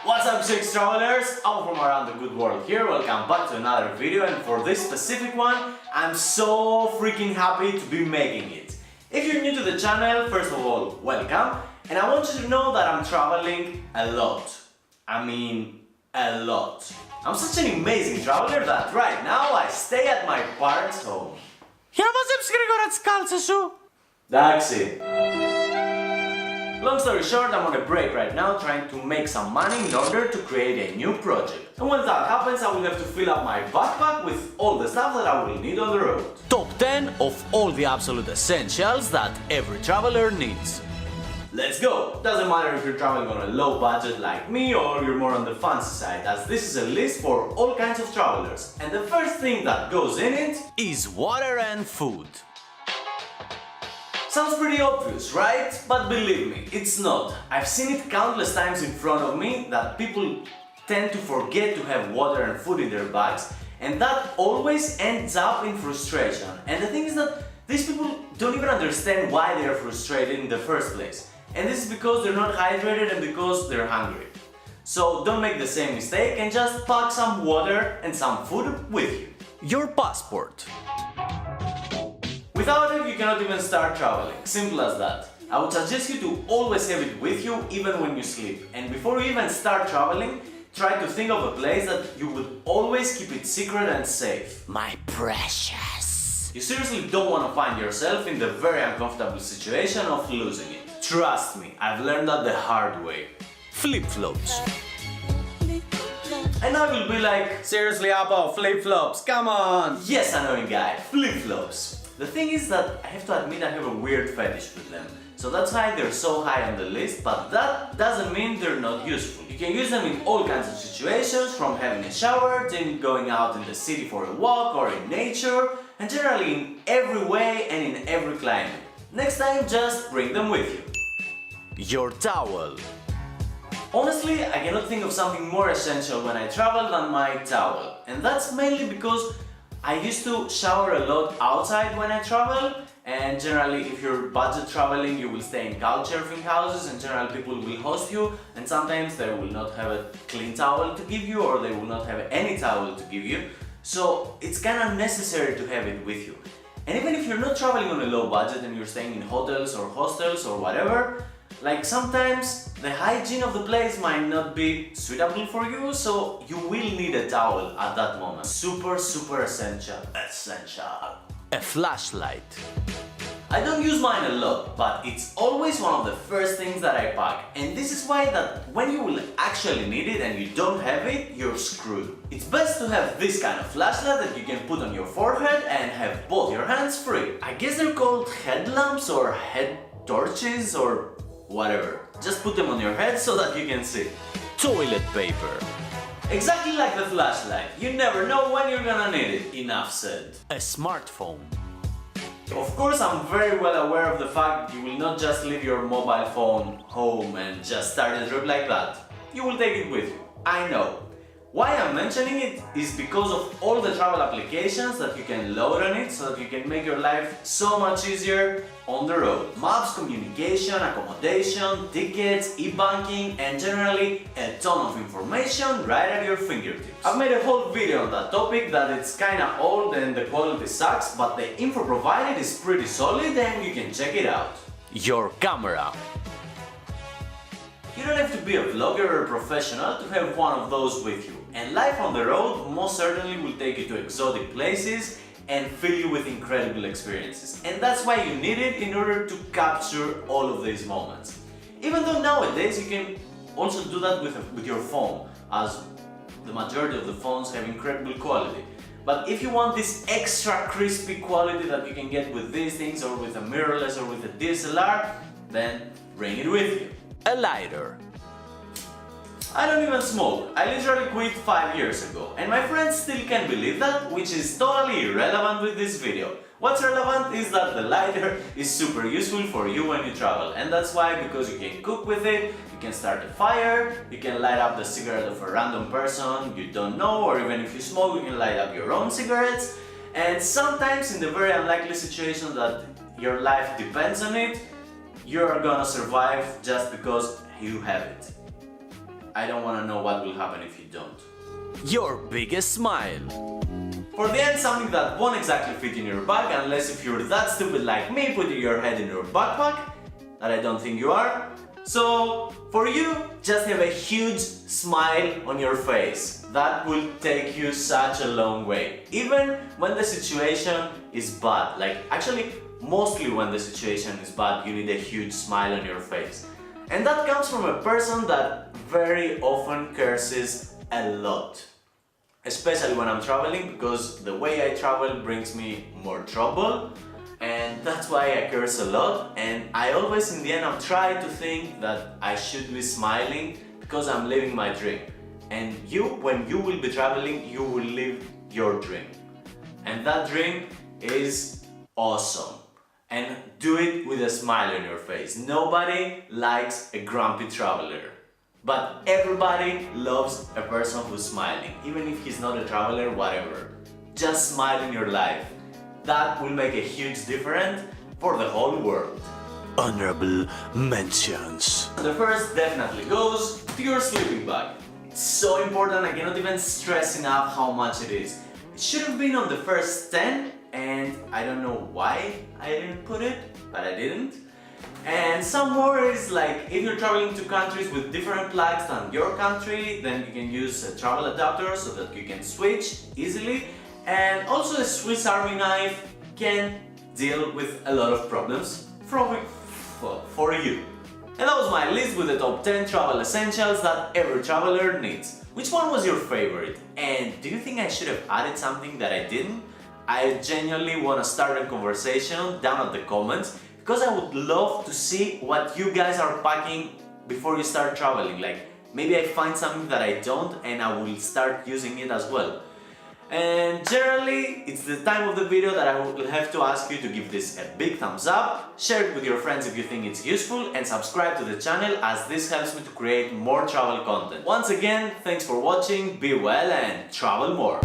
What's up, six travelers? I'm from around the good world here. Welcome back to another video, and for this specific one, I'm so freaking happy to be making it. If you're new to the channel, first of all, welcome, and I want you to know that I'm traveling a lot. I mean, a lot. I'm such an amazing traveler that right now I stay at my parents' home. Για να μαζέψεις γρήγορα τις κάλτσες σου. Εντάξει. Long story short, I'm on a break right now trying to make some money in order to create a new project. And when that happens, I will have to fill up my backpack with all the stuff that I will need on the road. Top 10 of all the absolute essentials that every traveler needs. Let's go! Doesn't matter if you're traveling on a low budget like me or you're more on the fancy side, as this is a list for all kinds of travelers. And the first thing that goes in it is water and food. Sounds pretty obvious, right? But believe me, it's not. I've seen it countless times in front of me that people tend to forget to have water and food in their bags, and that always ends up in frustration. And the thing is that these people don't even understand why they are frustrated in the first place. And this is because they're not hydrated and because they're hungry. So don't make the same mistake and just pack some water and some food with you. Your passport. Without it, you cannot even start traveling. Simple as that. I would suggest you to always have it with you even when you sleep. And before you even start traveling, try to think of a place that you would always keep it secret and safe. My precious. You seriously don't want to find yourself in the very uncomfortable situation of losing it. Trust me, I've learned that the hard way. Flip-flops. And I will be like, seriously Appa, flip-flops, come on! Yes, annoying guy, flip-flops. The thing is that I have to admit I have a weird fetish with them. So that's why they're so high on the list, but that doesn't mean they're not useful. You can use them in all kinds of situations, from having a shower, then going out in the city for a walk or in nature, and generally in every way and in every climate. Next time, just bring them with you. Your towel. Honestly, I cannot think of something more essential when I travel than my towel. And that's mainly because I used to shower a lot outside when I travel, and generally if you're budget traveling you will stay in couchsurfing houses and generally people will host you, and sometimes they will not have a clean towel to give you or they will not have any towel to give you, so it's kind of necessary to have it with you. And even if you're not traveling on a low budget and you're staying in hotels or hostels or whatever, like sometimes the hygiene of the place might not be suitable for you, so you will need a towel at that moment. Super essential. A flashlight. I don't use mine a lot, but it's always one of the first things that I pack. And this is why that when you will actually need it and you don't have it, you're screwed. It's best to have this kind of flashlight that you can put on your forehead and have both your hands free. I guess they're called headlamps or head torches or whatever. Just put them on your head so that you can see. Toilet paper. Exactly like the flashlight. You never know when you're gonna need it. Enough said. A smartphone. Of course, I'm very well aware of the fact that you will not just leave your mobile phone home and just start a trip like that. You will take it with you. I know. Why I'm mentioning it is because of all the travel applications that you can load on it so that you can make your life so much easier on the road. Maps, communication, accommodation, tickets, e-banking, and generally a ton of information right at your fingertips. I've made a whole video on that topic that it's kinda old and the quality sucks, but the info provided is pretty solid and you can check it out. Your camera. You don't have to be a vlogger or a professional to have one of those with you. And life on the road most certainly will take you to exotic places and fill you with incredible experiences. And that's why you need it in order to capture all of these moments. Even though nowadays you can also do that with your phone, as the majority of the phones have incredible quality. But if you want this extra crispy quality that you can get with these things or with a mirrorless or with a DSLR, then bring it with you. A lighter. I don't even smoke. I literally quit 5 years ago, and my friends still can't believe that, which is totally irrelevant with this video. What's relevant is that the lighter is super useful for you when you travel, and that's why, because you can cook with it, you can start a fire, you can light up the cigarette of a random person you don't know, or even if you smoke, you can light up your own cigarettes, and sometimes in the very unlikely situation that your life depends on it, you're gonna survive just because you have it. I don't want to know what will happen if you don't. Your biggest smile. For the end, something that won't exactly fit in your bag, unless if you're that stupid like me, putting your head in your backpack, that I don't think you are. So, for you, just have a huge smile on your face. That will take you such a long way. Even when the situation is bad. Like, actually, mostly when the situation is bad, you need a huge smile on your face. And that comes from a person that very often curses a lot. Especially when I'm traveling, because the way I travel brings me more trouble. And that's why I curse a lot, and I always in the end I'm trying to think that I should be smiling because I'm living my dream. And you, when you will be traveling, you will live your dream. And that dream is awesome. And do it with a smile on your face. Nobody likes a grumpy traveler. But everybody loves a person who's smiling. Even if he's not a traveler, whatever. Just smile in your life. That will make a huge difference for the whole world. Honorable mentions. The first definitely goes to your sleeping bag. It's so important, I cannot even stress enough how much it is. It should have been on the first 10 and I don't know why I didn't put it, but I didn't. And some more is like, if you're traveling to countries with different flags than your country, then you can use a travel adapter so that you can switch easily. And also a Swiss Army knife can deal with a lot of problems for you. And that was my list with the top 10 travel essentials that every traveler needs. Which one was your favorite? And do you think I should have added something that I didn't? I genuinely want to start a conversation down at the comments because I would love to see what you guys are packing before you start traveling. Like maybe I find something that I don't and I will start using it as well. And generally, it's the time of the video that I will have to ask you to give this a big thumbs up, share it with your friends if you think it's useful, and subscribe to the channel as this helps me to create more travel content. Once again, thanks for watching, be well and travel more!